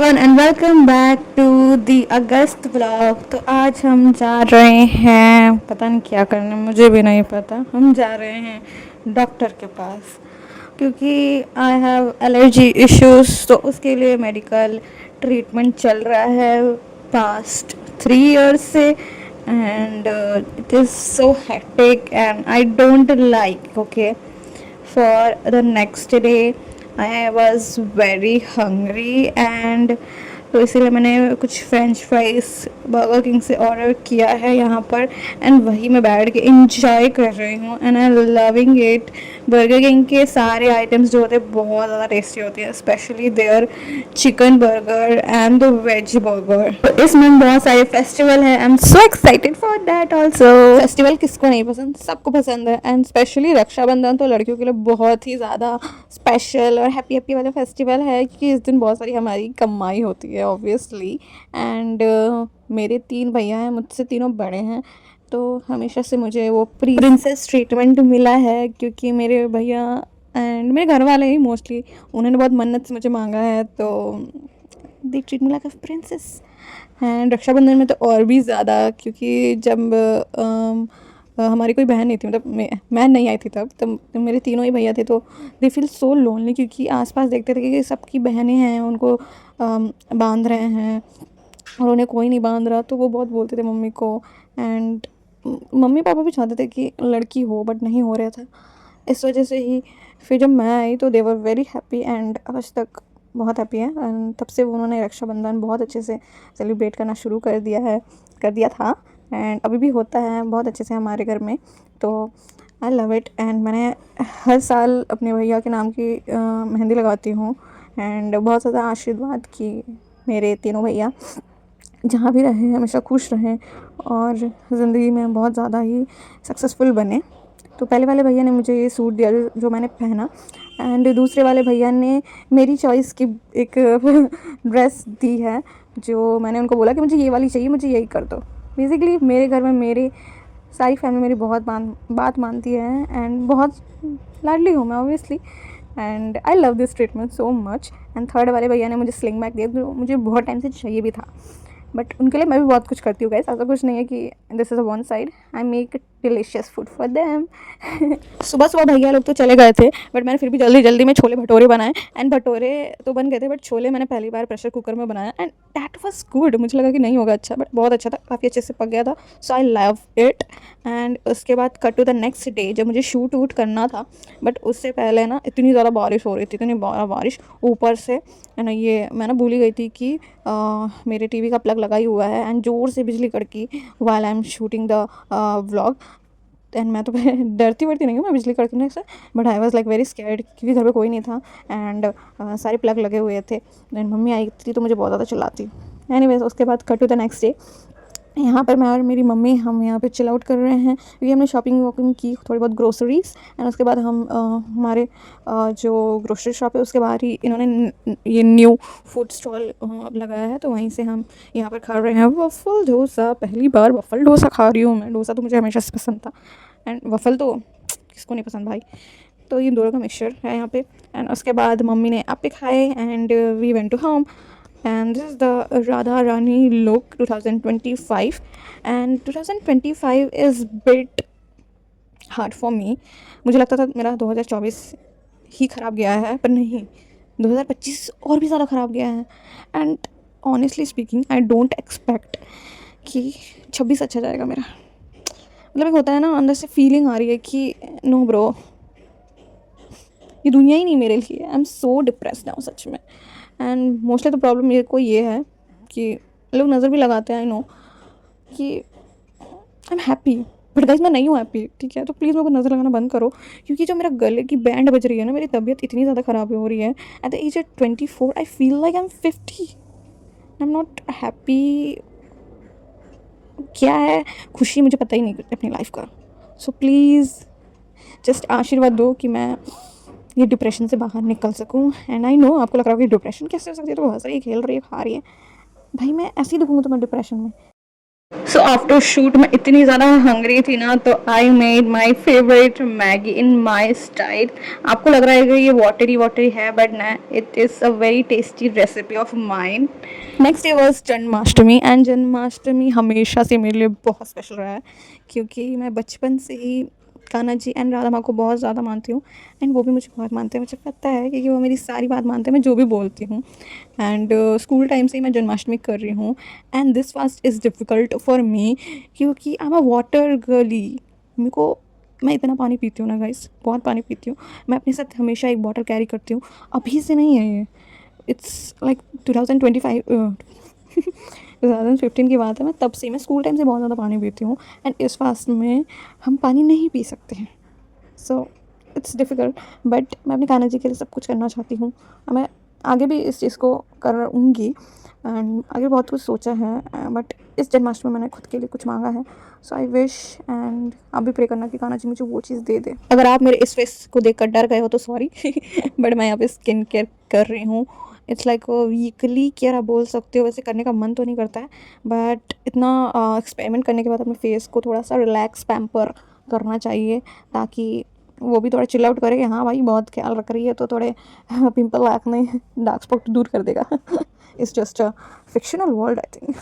Everyone and welcome back to the August vlog. तो आज हम जा रहे हैं, पता नहीं क्या करने, मुझे भी नहीं पता। हम जा रहे हैं डॉक्टर के पास क्योंकि आई हैव एलर्जी इश्यूज। तो उसके लिए मेडिकल ट्रीटमेंट चल रहा है पास्ट 3 years से। And it is so hectic and I don't like okay for the next day I was very hungry and तो इसीलिए मैंने कुछ फ्रेंच फ्राइज बर्गर किंग से ऑर्डर किया है यहाँ पर। एंड वही मैं बैठ के इंजॉय कर रही हूँ and I loving it. Burger king के सारे आइटम्स जो होते हैं बहुत ज़्यादा टेस्टी होते हैं, specially their chicken burger and the veg burger. तो इसमें बहुत सारे फेस्टिवल है, I am so excited for that also. Festival किसको नहीं पसंद, सबको पसंद है। एंड स्पेशली रक्षाबंधन तो लड़कियों के लिए बहुत ही ज़्यादा स्पेशल और हैप्पी हैप्पी वाला फेस्टिवल है क्योंकि इस दिन बहुत सारी हमारी कमाई होती है ऑब्वियसली। एंड मेरे 3 भैया हैं, मुझसे तीनों बड़े हैं, तो हमेशा से मुझे वो प्रिंसेस ट्रीटमेंट मिला है क्योंकि मेरे भैया एंड मेरे घर वाले ही मोस्टली उन्होंने बहुत मन्नत से मुझे मांगा है, तो they treat me like a princess. And Rakshabandhan में तो और भी ज़्यादा क्योंकि जब हमारी कोई बहन नहीं थी, मतलब मैं नहीं आई थी तब मेरे तीनों ही भैया थे, तो दे फील सो लोनली क्योंकि आसपास देखते थे कि सबकी बहनें हैं, उनको बांध रहे हैं और उन्हें कोई नहीं बांध रहा, तो वो बहुत बोलते थे मम्मी को। एंड मम्मी पापा भी चाहते थे कि लड़की हो बट नहीं हो रहा था, इस वजह से ही फिर जब मैं आई तो दे वर वेरी हैप्पी एंड आज तक बहुत हैप्पी है। एंड तब से उन्होंने रक्षाबंधन बहुत अच्छे से सेलिब्रेट करना शुरू कर दिया था एंड अभी भी होता है बहुत अच्छे से हमारे घर में, तो आई लव इट। एंड मैंने हर साल अपने भैया के नाम की मेहंदी लगाती हूँ एंड बहुत ज़्यादा आशीर्वाद की मेरे तीनों भैया जहाँ भी रहें हमेशा खुश रहें और ज़िंदगी में बहुत ज़्यादा ही सक्सेसफुल बने। तो पहले वाले भैया ने मुझे ये सूट दिया जो मैंने पहना एंड दूसरे वाले भैया ने मेरी चॉइस की एक ड्रेस दी है जो मैंने उनको बोला कि मुझे ये वाली चाहिए, मुझे यही कर दो। बेसिकली मेरे घर में मेरी सारी फैमिली मेरी बहुत बात मानती है एंड बहुत लाडली हूँ मैं obviously. And I love this treatment so much. And third वाले भैया ने मुझे स्लिंग बैग दिया जो मुझे बहुत टाइम से चाहिए भी था, बट उनके लिए मैं भी बहुत कुछ करती हूँ गाइस, ऐसा कुछ नहीं है कि this is a one side, I make delicious food for them. सुबह सुबह भैया लोग तो चले गए थे बट मैंने फिर भी जल्दी जल्दी में छोले भटूरे बनाए एंड भटूरे तो बन गए थे बट छोले मैंने पहली बार प्रेशर कुकर में बनाया एंड दैट वाज गुड। मुझे लगा कि नहीं होगा अच्छा, बट बहुत अच्छा था, काफ़ी अच्छे से पक गया था, so I love it. And उसके बाद cut to the next day जब मुझे शूट वूट करना था, बट उससे पहले ना इतनी ज़्यादा बारिश हो रही थी, इतनी बारिश ऊपर से। एंड ये मैं ना भूल ही गई थी कि मेरे टीवी का प्लग लगा ही हुआ है एंड ज़ोर से बिजली कड़की while I am shooting the vlog. And मैं तो डरती वरती नहीं हूँ मैं बिजली कड़कने से, but I was like very scared क्योंकि घर पे कोई नहीं था एंड सारे प्लग लगे हुए थे एंड मम्मी आई थी तो मुझे बहुत ज़्यादा चिल्लाती। एनीवेज उसके बाद cut to the next day, यहाँ पर मैं और मेरी मम्मी हम यहाँ पे चिल आउट कर रहे हैं क्योंकि हमने शॉपिंग वॉपिंग की थोड़ी बहुत ग्रोसरीज एंड उसके बाद हम हमारे जो ग्रोसरी शॉप है उसके बाहर ही इन्होंने ये न्यू फूड स्टॉल लगाया है, तो वहीं से हम यहाँ पर खा रहे हैं वफ़ल डोसा। पहली बार वफ़ल डोसा खा रही हूँ मैं, डोसा तो मुझे हमेशा से पसंद था एंड वफ़ल तो किसको नहीं पसंद भाई। तो ये दोनों का मिक्सचर है यहाँ पे एंड उसके बाद मम्मी ने आपे खाए and we went to home. And this is the Radha Rani look 2025 and 2025 is bit hard for me। मुझे लगता था मेरा 2024 ही ख़राब गया है पर नहीं, 2025 और भी ज़्यादा ख़राब गया है। And honestly speaking I don't expect कि 26 अच्छा जाएगा मेरा। मतलब एक होता है ना अंदर से फीलिंग आ रही है कि नो ब्रो, ये दुनिया ही नहीं मेरे लिए। I am so depressed now सच में। एंड मोस्टली तो प्रॉब्लम मेरे को ये है कि लोग नज़र भी लगाते हैं, आई नो कि I am happy but guys मैं नहीं हूँ हैप्पी, ठीक है। तो प्लीज़ मेरे को नज़र लगाना बंद करो क्योंकि जो मेरा गले की बैंड बज रही है ना, मेरी तबीयत इतनी ज़्यादा ख़राब हो रही है। At the age of 24 I feel like I am 50, I am not happy. क्या है खुशी मुझे पता ही नहीं अपनी लाइफ का। सो प्लीज़ जस्ट आशीर्वाद दो कि मैं ये डिप्रेशन से बाहर निकल सकूं। एंड आई नो आपको लग रहा है कि डिप्रेशन कैसे हो सकती है, तो हंस रही है, खेल रही है, खा रही है। भाई मैं ऐसे ही दिखूँगा तो मैं डिप्रेशन में। सो आफ्टर शूट मैं इतनी ज़्यादा हंग्री थी ना, तो I made my favourite Maggi in my style. आपको लग रहा है कि ये वाटरी वाटरी है, बट ना, it is a very tasty recipe of mine. Next day was Janmashtami, and Janmashtami हमेशा से मेरे लिए बहुत स्पेशल रहा है, क्योंकि मैं बचपन से ही कान्हा जी एंड राधा माँ को बहुत ज़्यादा मानती हूँ, एंड वो भी मुझे बहुत मानते हैं। मुझे पता है क्योंकि वो मेरी सारी बात मानते हैं, मैं जो भी बोलती हूँ। एंड स्कूल टाइम से ही मैं जन्माष्टमी कर रही हूँ, and this fast is difficult for me, क्योंकि I am a water girly. मेरे को, मैं इतना पानी पीती हूँ ना गाइस, बहुत पानी पीती हूँ। मैं अपने साथ हमेशा एक बॉटल कैरी करती हूँ। अभी से नहीं है ये, इट्स लाइक 2025 2015 की बात है। मैं तब से, मैं स्कूल टाइम से बहुत ज़्यादा पानी पीती हूँ, एंड इस फास्ट में हम पानी नहीं पी सकते हैं। सो इट्स डिफ़िकल्ट, बट मैं अपने कान्हा जी के लिए सब कुछ करना चाहती हूँ। मैं आगे भी इस चीज़ को करूँगी, एंड आगे बहुत कुछ सोचा है, बट इस जन्माष्टमी में मैंने खुद के लिए कुछ मांगा है। सो आई विश, एंड आप भी प्रे करना कि कान्हा जी मुझे वो चीज़ दे दे। अगर आप मेरे इस फेस को देखकर डर गए हो तो सॉरी बट मैं यहाँ पे स्किन केयर कर रही हूँ। इट्स लाइक वीकली केयर आप बोल सकते हो, वैसे करने का मन तो नहीं करता है, बट इतना एक्सपेरिमेंट करने के बाद अपने फेस को थोड़ा सा रिलैक्स पैम्पर करना चाहिए, ताकि वो भी थोड़ा चिल आउट करे कि हाँ भाई बहुत ख्याल रख रही है, तो थोड़े पिंपल एक्ने डार्क स्पॉट दूर कर देगा। It's just a fictional world I think,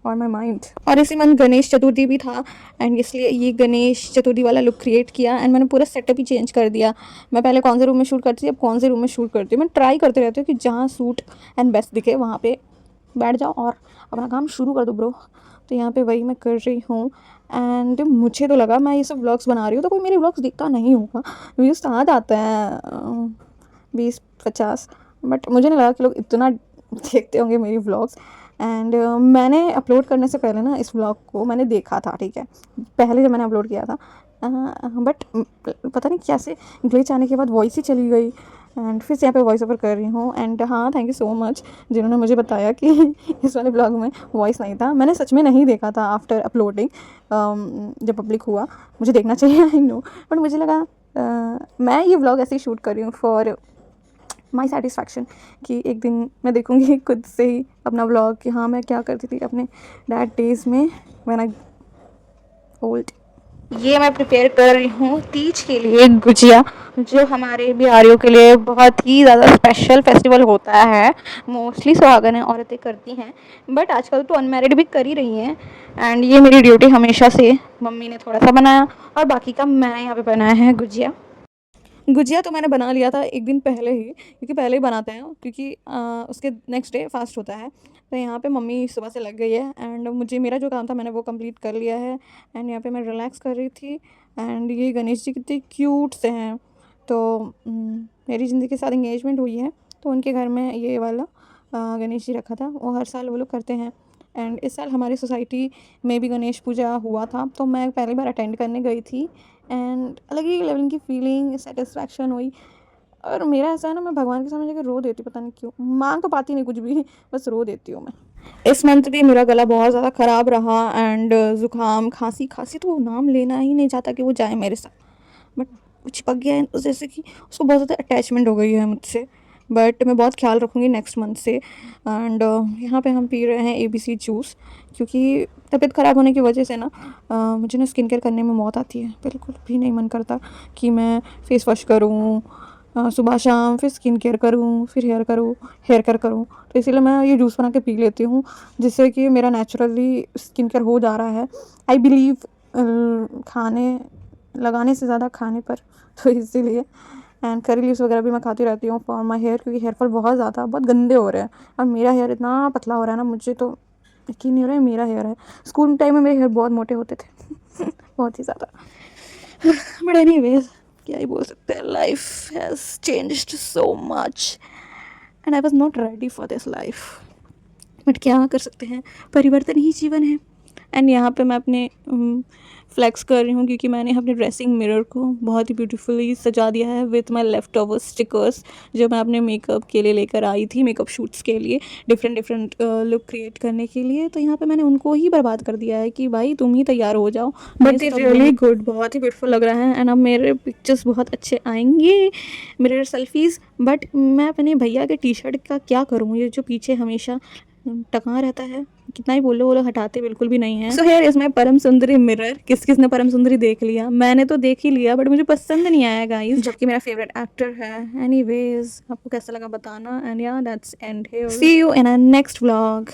और माई माइंड। और इसी मंथ गणेश चतुर्थी भी था, एंड इसलिए ये गणेश चतुर्थी वाला लुक क्रिएट किया, एंड मैंने पूरा सेटअप ही चेंज कर दिया। मैं पहले कौन से रूम में शूट करती थी, अब कौन से रूम में शूट करती हूँ। मैं ट्राई करते रहती हूँ कि जहाँ सूट एंड बेस्ट दिखे वहाँ पे बैठ जाओ और अपना काम शुरू कर दो ब्रो। तो यहाँ पे वही मैं कर रही हूँ, एंड मुझे तो लगा मैं ये सब व्लॉग्स बना रही हूँ तो कोई मेरे व्लॉग्स देखता नहीं होगा, व्यूज़ आ जाते हैं 20-50, बट मुझे नहीं लगा कि लोग इतना देखते होंगे मेरी व्लॉग्स। एंड मैंने अपलोड करने से पहले ना इस व्लॉग को मैंने देखा था, ठीक है, पहले जब मैंने अपलोड किया था, बट पता नहीं कैसे ग्लिच आने के बाद वॉइस ही चली गई, एंड फिर से यहाँ पे वॉइस ओवर कर रही हूँ। एंड हाँ, थैंक यू सो मच जिन्होंने मुझे बताया कि इस वाले ब्लॉग में वॉइस नहीं था। मैंने सच में नहीं देखा था आफ्टर अपलोडिंग, जब पब्लिक हुआ। मुझे देखना चाहिए, आई नो, बट मुझे लगा मैं ये व्लॉग ऐसे ही शूट कर रही हूँ फॉर माई सेटिस्फैक्शन, कि एक दिन मैं देखूँगी खुद से ही अपना व्लॉग कि हाँ मैं क्या करती थी अपने डैड डेज़ में व्हेन आई ओल्ड। ये मैं प्रिपेयर कर रही हूँ तीज के लिए गुजिया, जो हमारे बिहारियों के लिए बहुत ही ज़्यादा स्पेशल फेस्टिवल होता है। मोस्टली सुहागन औरतें करती हैं, बट आजकल तो अनमैरिड भी कर ही रही हैं। एंड ये मेरी ड्यूटी हमेशा से, मम्मी ने थोड़ा सा बनाया और बाकी का मैंने यहाँ पे बनाया है गुजिया। गुजिया तो मैंने बना लिया था एक दिन पहले ही, क्योंकि पहले ही बनाते हैं, क्योंकि उसके नेक्स्ट डे फास्ट होता है। तो यहाँ पे मम्मी सुबह से लग गई है, एंड मुझे मेरा जो काम था मैंने वो कंप्लीट कर लिया है, एंड यहाँ पे मैं रिलैक्स कर रही थी। एंड ये गणेश जी कितने क्यूट से हैं। तो मेरी ज़िंदगी के साथ इंगेजमेंट हुई है, तो उनके घर में ये वाला गणेश जी रखा था, वो हर साल वो लोग करते हैं। एंड इस साल हमारी सोसाइटी में भी गणेश पूजा हुआ था, तो मैं पहली बार अटेंड करने गई थी, एंड अलग ही लेवल की फीलिंग सेटिस्फैक्शन हुई। और मेरा ऐसा है ना, मैं भगवान के सामने जाकर रो देती, पता नहीं क्यों, मांग तो पाती नहीं कुछ भी, बस रो देती हूँ मैं। इस मंथ भी मेरा गला बहुत ज़्यादा ख़राब रहा, एंड ज़ुकाम खांसी खांसी तो नाम लेना ही नहीं चाहता कि वो जाए मेरे साथ, बट वो चिपक गया है, जैसे कि उसको बहुत ज़्यादा अटैचमेंट हो गई है मुझसे। बट मैं बहुत ख्याल रखूँगी नेक्स्ट मंथ से। एंड यहाँ पे हम पी रहे हैं ABC जूस, क्योंकि तबीयत ख़राब होने की वजह से ना मुझे ना स्किन केयर करने में मौत आती है, बिल्कुल भी नहीं मन करता कि मैं फेस वॉश करूँ सुबह शाम, फिर स्किन केयर करूँ, फिर हेयर केयर करूँ। तो इसीलिए मैं ये जूस बना के पी लेती हूँ, जिससे कि मेरा नेचुरली स्किन केयर हो जा रहा है। आई बिलीव खाने लगाने से ज़्यादा खाने पर, तो इसीलिए। एंड करी लीव्स वगैरह भी मैं खाती रहती हूँ फॉर माई हेयर, क्योंकि हेयर फॉल बहुत गंदे हो रहे हैं, और मेरा हेयर इतना पतला हो रहा है ना, मुझे तो यकीन नहीं हो रहा है मेरा हेयर है। स्कूल टाइम में मेरे हेयर बहुत मोटे होते थे बहुत ही ज़्यादा। बट एनीवेज, क्या ही बोल सकते हैं, life has changed so much, and I was not ready for this life, but क्या कर सकते हैं, परिवर्तन ही जीवन है। एंड यहाँ पे मैं अपने फ्लेक्स कर रही हूँ, क्योंकि मैंने अपने ड्रेसिंग मिरर को बहुत ही ब्यूटीफुली सजा दिया है with my left over stickers, जो मैं अपने मेकअप के लिए लेकर आई थी, मेकअप शूट्स के लिए, डिफरेंट लुक क्रिएट करने के लिए। तो यहाँ पे मैंने उनको ही बर्बाद कर दिया है कि भाई तुम ही तैयार हो जाओ। बट इट रियली गुड, बहुत ही ब्यूटीफुल लग रहा है, एंड अब मेरे पिक्चर्स बहुत अच्छे आएंगे, मेरे सेल्फीज़। बट मैं अपने भैया के T-शर्ट का क्या करूँ, ये जो पीछे हमेशा टका रहता है, कितना ही बोलो वो लोग हटाते बिल्कुल भी नहीं है। सो हेयर इज माई परम सुंदरी मिरर। किस किस ने परम सुंदरी देख लिया? मैंने तो देख ही लिया बट मुझे पसंद नहीं आया गाइस, जबकि मेरा फेवरेट एक्टर है। एनीवेज आपको कैसा लगा बताना, and yeah that's end here, see you in a next vlog.